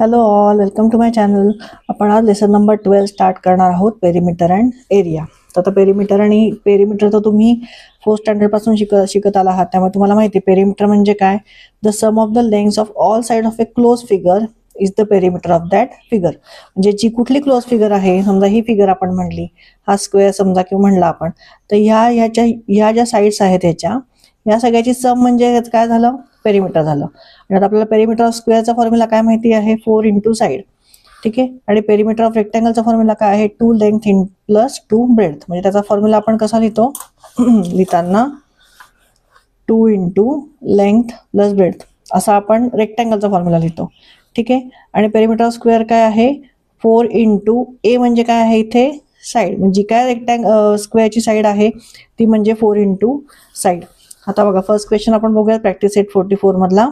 Hello all, welcome to my channel. आपण आज lesson number 12 start करणार आहोत, पेरिमीटर अँड एरिया. तर आता पेरिमीटर तर तुम्ही 4th स्टँडर्ड पासून शिकत आला आहात, त्यामुळे तुम्हाला माहिती आहे पेरिमीटर म्हणजे काय. The sum of the length of all side of a close figure is the perimeter of that figure. म्हणजे जी कुठली क्लोज फिगर आहे, समजा ही फिगर आपण म्हणली, हा स्क्वेअर समजा किंवा म्हणला आपण, तर ह्या ज्या साईड्स आहेत या सगळ्याची सम म्हणजे काय झालं, पेरिमीटर झालं. आणि आता आपल्याला पेरिमीटर ऑफ स्क्वेअरचा फॉर्म्युला काय माहिती आहे, 4 इंटू साईड. ठीक आहे. आणि पेरिमीटर ऑफ रेक्टँगलचा फॉर्म्युला काय आहे, 2 लेंथ प्लस 2 ब्रेथ. म्हणजे त्याचा फॉर्म्युला आपण कसा लिहितो लिहिताना 2 इंटू लेंथ प्लस ब्रेथ असा आपण रेक्टँगलचा फॉर्म्युला लिहितो. ठीक आहे. आणि पेरिमीटर ऑफ स्क्वेअर काय आहे, 4 इंटू ए म्हणजे काय आहे इथे साईड, म्हणजे काय स्क्वेअरची साईड आहे ती म्हणजे 4 इंटू साईड. आता बघा फर्स्ट क्वेश्चन आपण बघूया, प्रॅक्टिस सेट 44 मधला.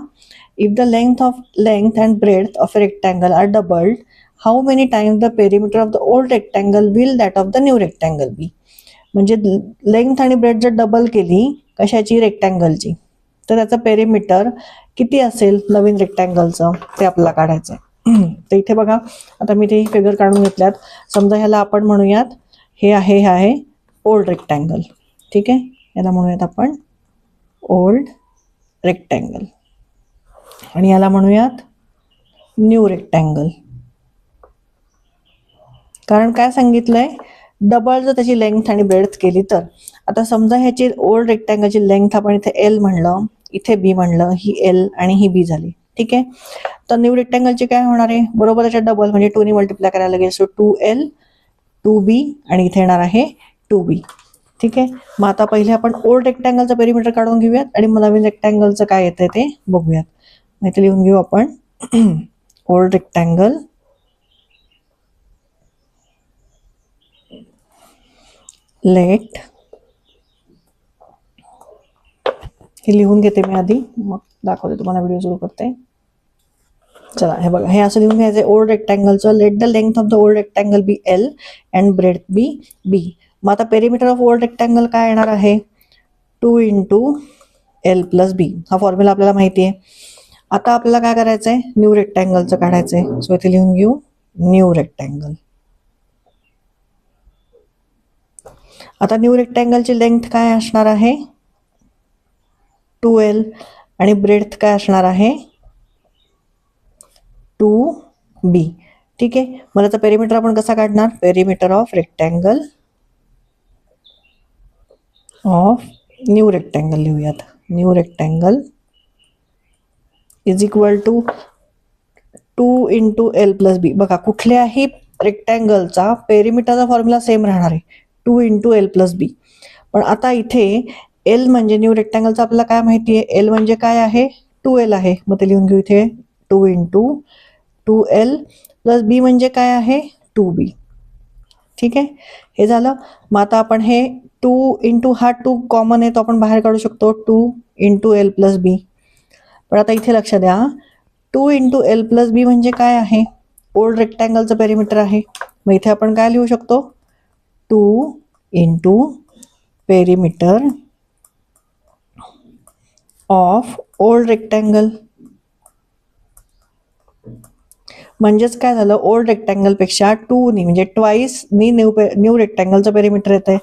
If the length and breadth of a rectangle are doubled, how many times the perimeter of the old rectangle will that of the new rectangle be? म्हणजे length आणि bread जर double केली कशाची, रेक्टँगलची, तर त्याचं perimeter किती असेल नवीन रेक्टँगलचं ते आपल्याला काढायचं आहे. तर इथे बघा, आता मी ते फिगर काढून घेतल्यात. समजा ह्याला आपण म्हणूयात, हे आहे ओल्ड रेक्टँगल. ठीक आहे, याला म्हणूयात आपण ओल्ड रेक्टँगल आणि याला म्हणूयात न्यू रेक्टँगल. कारण काय सांगितलंय, डबल जर त्याची लेंथ आणि ब्रेड्थ केली तर. आता समजा ह्याची ओल्ड रेक्टँगलची लेंथ आपण इथे एल म्हणलं, इथे बी म्हणलं, ही एल आणि ही बी झाली. ठीक आहे. तर न्यू रेक्टँगलची काय होणार आहे, बरोबर त्याच्या डबल म्हणजे 2 ने मल्टिप्लाय करायला लागेल. सो 2L 2B आणि इथे येणार आहे 2B. ठीक आहे. मग आता पहिले आपण ओल्ड रेक्टँगलचं पेरिमीटर काढून घेऊयात आणि मग नवीन रेक्टँगलचं काय येतंय ते बघूयात. इथे लिहून घेऊ आपण ओल्ड रेक्टँगल लेट, हे लिहून घेते मी आधी, मग दाखवते तुम्हाला, व्हिडिओ सुरू करते. चला हे बघा, हे असं लिहून घ्यायचं ओल्ड रेक्टँगलचं. Let the length of the old rectangle be L and breadth be B. मग आता पेरिमीटर ऑफ ओल्ड रेक्टँगल काय येणार आहे, 2 इंटू एल प्लस बी. हा फॉर्म्युला आपल्याला माहिती आहे. आता आपल्याला काय करायचं आहे, न्यू रेक्टँगलचं काढायचं आहे. सो इथे लिहून घेऊ न्यू रेक्टँगल. आता न्यू रेक्टँगलची लेंथ काय असणार आहे, 2L आणि ब्रेड्थ काय असणार आहे, 2B. ठीक आहे. मग याचा पेरिमीटर आपण कसा काढणार, perimeter of rectangle of new rectangle लिहूयात. New rectangle is equal to 2 into L plus B. बघा कुठल्याही रेक्टँगलचा पेरिमीटरचा फॉर्म्युला सेम राहणार आहे, 2 इंटू एल प्लस बी. पण आता इथे एल म्हणजे न्यू रेक्टँगलचा आपल्याला काय माहिती आहे, एल म्हणजे काय आहे, 2L आहे. मग ते लिहून घेऊ इथे 2 इंटू 2L प्लस बी म्हणजे काय आहे, 2B. ठीक आहे, हे झालं. मग आता आपण हे 2 इंटू हा 2 कॉमन आहे, तो आपण बाहेर काढू शकतो, 2 इंटू एल प्लस बी. पण आता इथे लक्ष द्या, 2 इंटू एल प्लस बी म्हणजे काय आहे, ओल्ड रेक्टँगलचं पेरिमीटर आहे. मग इथे आपण काय लिहू शकतो, 2 into perimeter of old rectangle. म्हणजेच काय झालं, ओल्ड रेक्टँगलपेक्षा 2 म्हणजे ट्वाईस न्यू रेक्टँगलचं पेरिमीटर येते.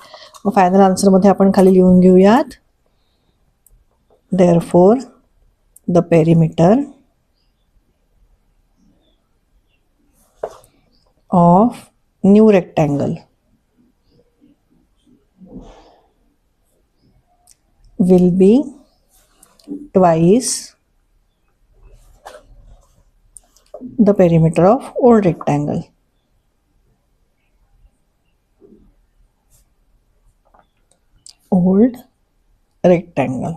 मग फायनल आन्सरमध्ये आपण खाली लिहून घेऊयात, therefore the perimeter of new rectangle will be twice the perimeter of old rectangle. Old rectangle.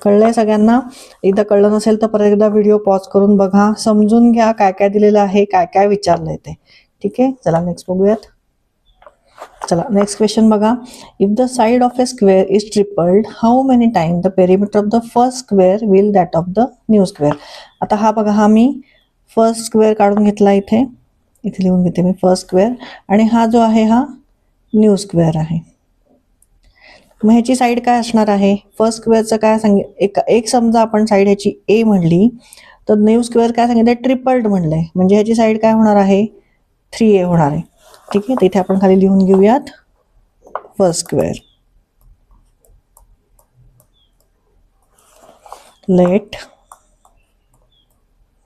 कळलंय सगळ्यांना? एकदा कळलं नसेल तर परत एकदा व्हिडिओ पॉज करून बघा, समजून घ्या काय काय दिलेलं आहे, काय काय विचारलंय ते. ठीक आहे. चला नेक्स्ट बघूयात. चला नेक्स्ट क्वेश्चन बघा. If the side of A square is tripled, how many time the perimeter of the first square will that of the new square. आता हा बघा, हा मी फर्स्ट स्क्वेअर काढून घेतला, इथे लिहून घेते मी फर्स्ट स्क्वेअर, आणि हा जो आहे हा न्यू स्क्वेअर आहे. मग ह्याची साईड काय असणार आहे, फर्स्ट स्क्वेअरचं काय एक समजा आपण साईड ह्याची ए म्हणली, तर न्यू स्क्वेअर काय सांगितलं, ट्रिपल्ड म्हणलंय, म्हणजे ह्याची साईड काय होणार आहे, 3a होणार आहे. ठीक आहे, तिथे आपण खाली लिहून घेऊयात first square. Late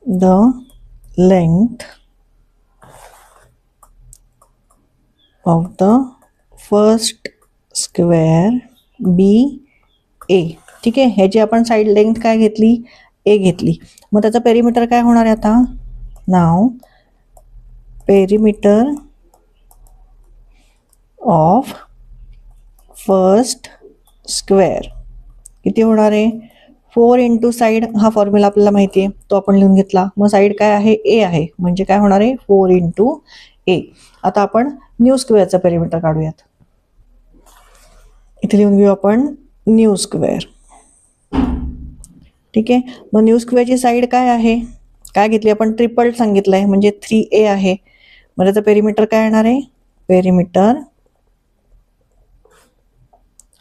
the length of the first square be a. ठीक आहे, ह्याची आपण साईड लेंथ काय घेतली, a घेतली. मग त्याचं पेरिमीटर काय होणार आहे आता, नाव पेरिमीटर ऑफ फर्स्ट स्क्वेअर किती होणार आहे, 4 इंटू साईड, हा फॉर्म्युला आपल्याला माहिती आहे, तो आपण लिहून घेतला. मग साईड काय आहे, a आहे, म्हणजे काय होणार आहे, 4 इंटू a. आता आपण न्यू स्क्वेअरचं पेरिमीटर काढूयात. इथे लिहून घेऊ आपण न्यू स्क्वेअर. ठीक आहे, मग न्यू स्क्वेअरची साईड काय आहे, काय घेतली आपण, ट्रिपल सांगितलं आहे, म्हणजे 3a आहे. मग त्याचं पेरिमीटर काय येणार आहे, perimeter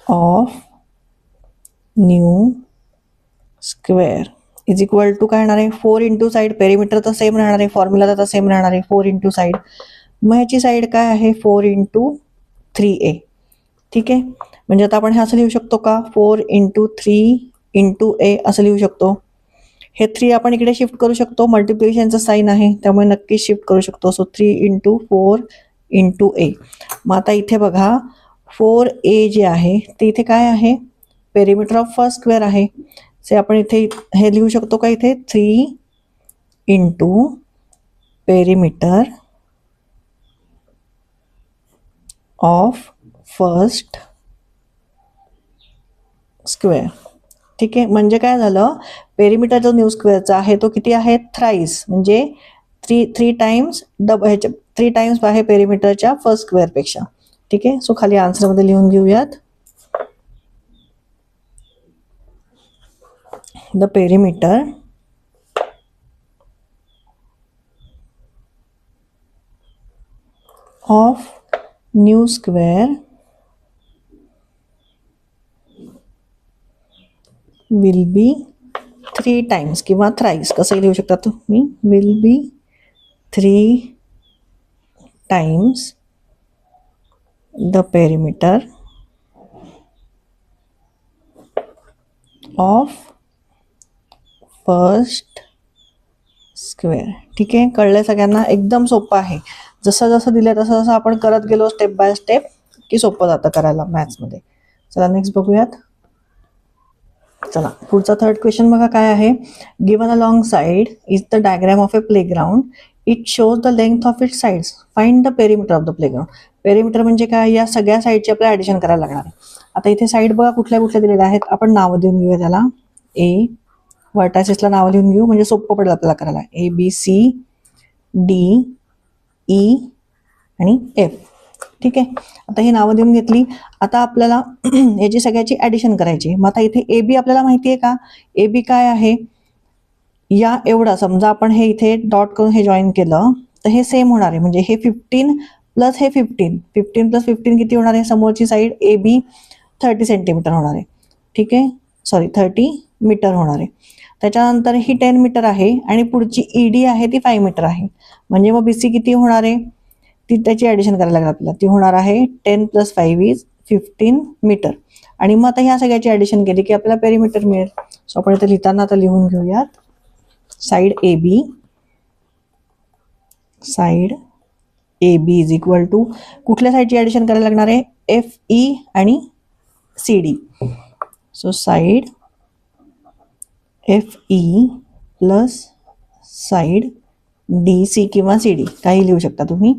of new square is equal to काय येणार आहे, 4 इंटू साईड, पेरिमीटर तर सेम राहणार आहे, फॉर्म्युला तर सेम राहणार आहे, 4 इंटू साईड. मग ह्याची साईड काय आहे, 4 इंटू 3a. ठीक आहे, म्हणजे आता आपण हे असं लिहू शकतो का, 4 इंटू 3 इंटू a असं लिहू शकतो. हे 3 आपण इकडे शिफ्ट करू शकतो, मल्टिप्लिकेशनचं साईन आहे त्यामुळे नक्कीच शिफ्ट करू शकतो. So 3 into 4 into a. मग आता इथे बघा 4a जे आहे ते इथे काय आहे, पेरिमीटर ऑफ फर्स्ट स्क्वेअर आहे. से आपण इथे हे लिहू शकतो का, इथे 3 into perimeter of first square. ठीक आहे, म्हणजे काय झालं, पेरिमीटर जो न्यू स्क्वेअरचा आहे तो किती आहे, थ्राईस, म्हणजे 3 टाइम्स ह्याच्या 3 टाइम्स आहे पेरिमीटरच्या फर्स्ट स्क्वेअरपेक्षा. ठीक आहे, सो खाली आन्सरमध्ये लिहून घेऊयात, the perimeter of new square will be 3 times किंवा थ्राईस, कसंही लिहू शकता तुम्ही, will be 3 times the perimeter of first square. ठीक आहे, कळलंय सगळ्यांना, एकदम सोपं आहे. जसं जसं दिलं तसं जसं आपण करत गेलो स्टेप बाय स्टेप की सोपं जातं करायला मॅथ्समध्ये. चला नेक्स्ट बघूयात. चला पुढचा थर्ड क्वेश्चन बघा काय आहे, given along side is the diagram of A playground, it shows the length of it sides, find the perimeter of the playground. Perimeter म्हणजे काय, या सगळ्या साईडची आपल्याला ॲडिशन करायला लागणार आहे. आता इथे साईड बघा कुठल्या कुठल्या दिलेल्या आहेत, आपण नावं देऊन घेऊया त्याला. ए, वर्टायसेसला नावं लिहून घेऊ म्हणजे सोपं पडेल आपल्याला करायला. ABC D E आणि F. ठीक आहे, आता ही नावं देऊन घेतली. आता आपल्याला याची सगळ्याची ॲडिशन करायची. मग आता इथे AB आपल्याला माहिती आहे का, AB काय आहे, या एवढा समजा आपण हे इथे डॉट करून हे जॉईन केलं तर हे सेम होणार आहे, म्हणजे हे 15 प्लस हे 15, 15 प्लस 15 किती होणार आहे, समोरची साईड AB 30 सेंटीमीटर होणार आहे. ठीक आहे, सॉरी 30 मीटर होणार आहे. त्याच्यानंतर ही 10 मीटर आहे आणि पुढची ED आहे ती 5 मीटर आहे, म्हणजे मग BC किती होणार आहे, ती त्याची ॲडिशन करायला लागेल आपल्याला. ती होणार आहे 10 + 5 इज 15 मीटर. आणि मग आता ह्या सगळ्याची ॲडिशन केली की आपल्याला पेरिमीटर मिळेल. सो आपण इथे लिहिताना आता लिहून घेऊयात, side AB is equal to कुठल्या साईडची ॲडिशन करायला लागणार आहे, FE आणि CD. So side FE plus side DC किंवा CD काही लिहू शकता तुम्ही.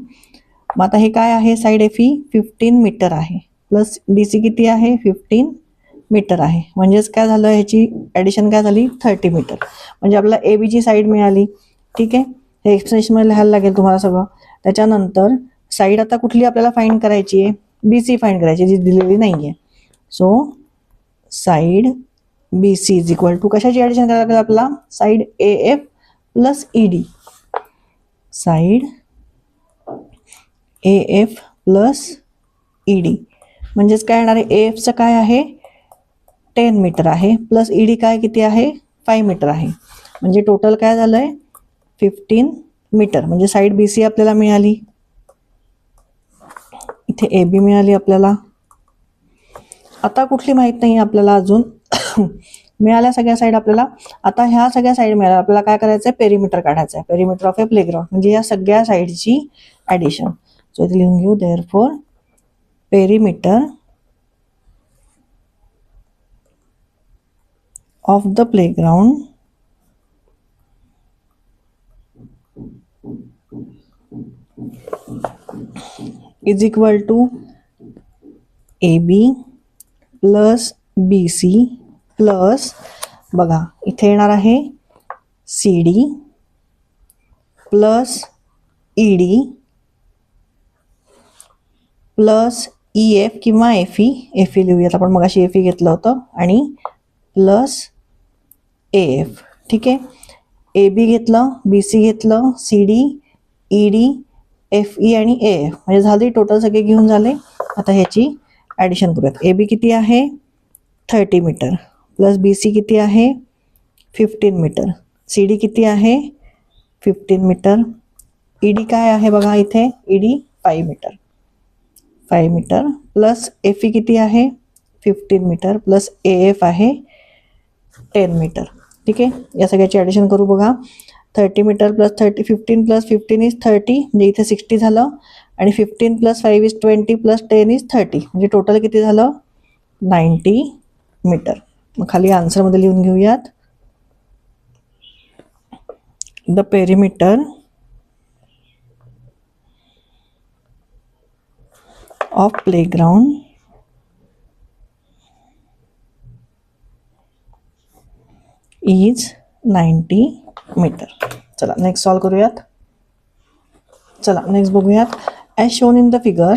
मग आता हे काय आहे, साईड FE 15 मीटर आहे प्लस DC किती आहे, 15 मीटर आहे, म्हणजेच काय झालं, ह्याची ॲडिशन काय झाली, 30 मीटर, म्हणजे आपल्याला ABची साईड मिळाली. ठीक आहे, हे एक्सप्रेशनमध्ये लिहायला लागेल तुम्हाला सगळं. त्याच्यानंतर साईड आता कुठली आपल्याला फाइंड करायची आहे, BC फाइंड करायची, जी दिलेली नाही आहे. So side BC is equal to कशाची ॲडिशन करायला लागेल आपल्याला, side AF plus ED. Side AF plus ED म्हणजेच काय येणार आहे, AFचं काय आहे 10 मीटर आहे प्लस ED काय किती आहे 5 मीटर आहे. म्हणजे टोटल काय झालंय 15 मीटर. म्हणजे साईड BC आपल्याला मिळाली, इथे AB मिळाली आपल्याला. आता कुठली माहित नाही आपल्याला अजून मिळाल्या सगळ्या साईड आपल्याला. आता ह्या सगळ्या साईड मिळाल्या आपल्याला काय करायचंय, पेरिमीटर काढायचं आहे, पेरिमीटर ऑफ ए प्लेग्राऊंड, म्हणजे या सगळ्या साईडची ऍडिशन. सो इथे लिहून घेऊ, therefore perimeter of the playground is equal to AB plus BC plus, बघा इथे येणार आहे CD plus ED plus EF किंवा FE लिहूयात आपण, मगाशी FE घेतलं होतं, आणि प्लस AF. ठीक आहे, AB घेतलं, BC घेतलं, CD ED FE आणि AF, म्हणजे झाली टोटल सगळे घेऊन झाले. आता ह्याची ॲडिशन करूयात. AB किती आहे 30 मीटर, प्लस BC किती आहे 15 मीटर, CD किती आहे 15 मीटर, ED काय आहे बघा इथे, ED 5 मीटर, प्लस FE किती आहे 15 मीटर, प्लस AF आहे 10 मीटर. ठीक आहे, या सगळ्याची ॲडिशन करू बघा. 30 मीटर प्लस 15 प्लस 15 इज 30, म्हणजे इथे 60 झालं, आणि 15 प्लस 5 इज 20 प्लस 10 इज 30, म्हणजे टोटल किती झालं 90 मीटर. मग खाली आन्सरमध्ये लिहून घेऊयात, the perimeter of playground is 90 metre. चला नेक्स्ट सॉल्व करूयात. चला नेक्स्ट बघूयात. As shown in the figure,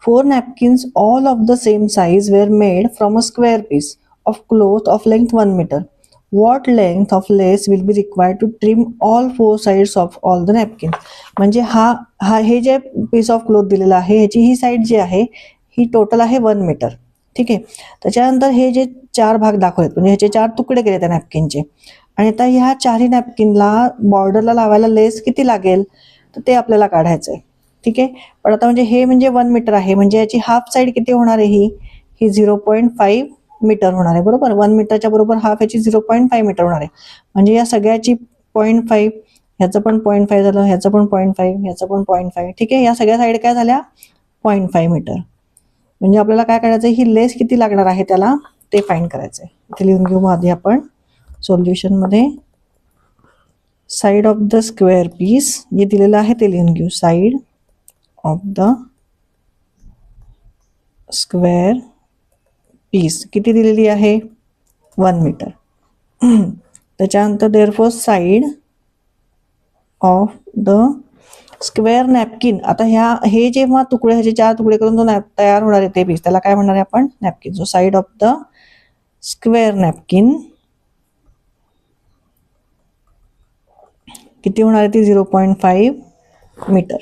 4 napkins all of the same size were made from a square piece of cloth of length 1 meter. What length of lace will be required to trim all 4 sides of all the napkins? म्हणजे हे जे piece of cloth दिलेला आहे, ह्याची ही side जी आहे ही total आहे 1 metre. ठीक आहे, त्याच्यानंतर हे जे 4 भाग दाखवलेत, म्हणजे ह्याचे 4 तुकडे केले त्या नॅपकिनचे, आणि आता ह्या 4ही नॅपकिनला बॉर्डरला लावायला लेस किती लागेल तर ते आपल्याला काढायचं आहे. ठीक आहे, पण आता म्हणजे हे म्हणजे 1 मीटर आहे, म्हणजे याची हाफ साईड किती होणार आहे, ही 0.5 मीटर होणार आहे, बरोबर. 1 मीटरच्या बरोबर हाफ याची 0.5 मीटर होणार आहे, म्हणजे या सगळ्याची 0.5, ह्याचं पण 0.5 झालं, ह्याचं पण 0.5, ह्याचं पण 0.5. ठीक आहे, या सगळ्या साईड काय झाल्या 0.5 मीटर. म्हणजे आपल्याला काय करायचं, ही लेस किती लागणार आहे त्याला ते फाइंड करायचं आहे. इथे लिहून घेऊ आधी आपण सोल्युशनमध्ये, side of the square piece जे दिलेलं आहे ते लिहून घेऊ. Side of the square piece किती दिलेली आहे 1 मीटर. त्याच्यानंतर therefore side of the square napkin. आता हे जेव्हा तुकडे, ह्याचे 4 तुकडे करून जो तयार होणार आहे ते पीस, त्याला काय म्हणणार आहे आपण, napkin. So side of the square napkin किती होणार आहे ती 0.5 मीटर.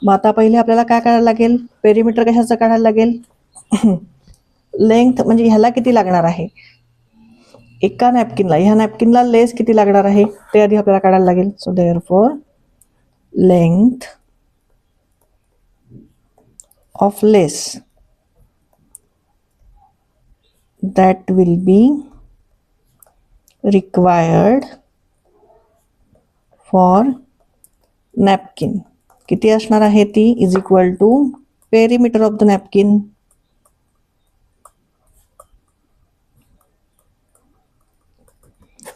मग आता पहिले आपल्याला काय करायला लागेल, पेरिमीटर कशाचं काढायला लागेल, लेंथ म्हणजे ह्याला किती लागणार आहे एका नॅपकिनला, ह्या नॅपकिनला लेस किती लागणार आहे ते आधी आपल्याला काढायला लागेल. So therefore length of less that will be required for napkin किती असणार आहे ती, is equal to perimeter of the napkin.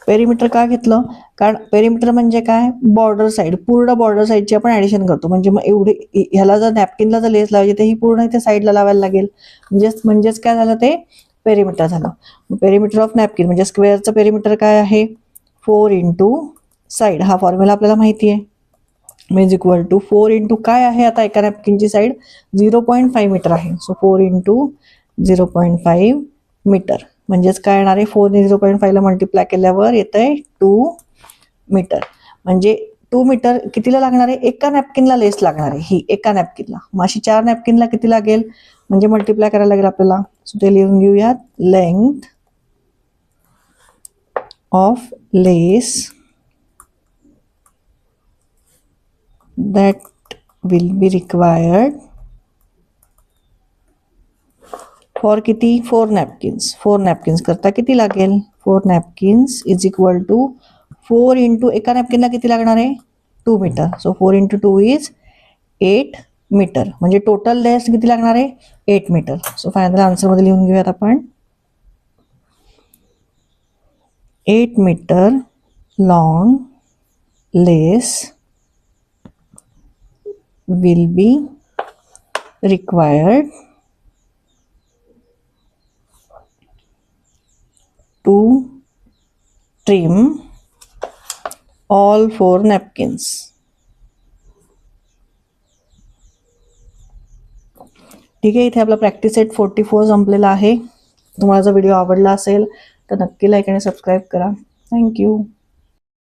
Perimeter का घेतलं, कारण पेरिमीटर म्हणजे काय, बॉर्डर साईड, पूर्ण बॉर्डर साईडची आपण ऍडिशन करतो. म्हणजे मग एवढी ह्याला जर नॅपकिनला जर लेस लावायची तर ही पूर्ण इथे साईडला लावायला लागेल, म्हणजेच काय झालं ते पेरिमीटर झालं. पेरिमीटर ऑफ नॅपकिन म्हणजे स्क्वेअरचं पेरिमीटर काय आहे 4 इंटू साईड, हा फॉर्म्युला आपल्याला माहिती आहे. इज इक्वल टू 4 इंटू काय आहे, आता एका नॅपकिनची साईड 0.5 मीटर आहे. सो 4 इंटू 0.5 मीटर, म्हणजेच काय येणार आहे 4 ने 0.5 ला मल्टिप्लाय केल्यावर येत आहे 2 मीटर. म्हणजे 2 मीटर कितीला लागणार आहे, एका नॅपकिनला लेस लागणार आहे ही एका नॅपकिनला. मग अशी 4 नॅपकिनला किती लागेल, म्हणजे मल्टिप्लाय करायला लागेल आपल्याला. सो ते लिहून घेऊयात, length of less that will be required for किती 4 नॅपकिन्स. 4 नॅपकिन्स करता किती लागेल? 4 napkins is equal to 4 into एका नॅपकिनला किती लागणार आहे? 2 metre. So 4 into 2 is 8 metre. म्हणजे टोटल लेस किती लागणार आहे? 8 मीटर. सो फायनल आन्सरमध्ये लिहून घेऊयात आपण 8 metre long lace will be required to trim all 4 napkins. ठीक आहे, इथे आपला प्रॅक्टिस सेट 44 संपलेला आहे. तुम्हाला जर व्हिडिओ आवडला असेल तर नक्की लाईक आणि सबस्क्राईब करा. थँक्यू.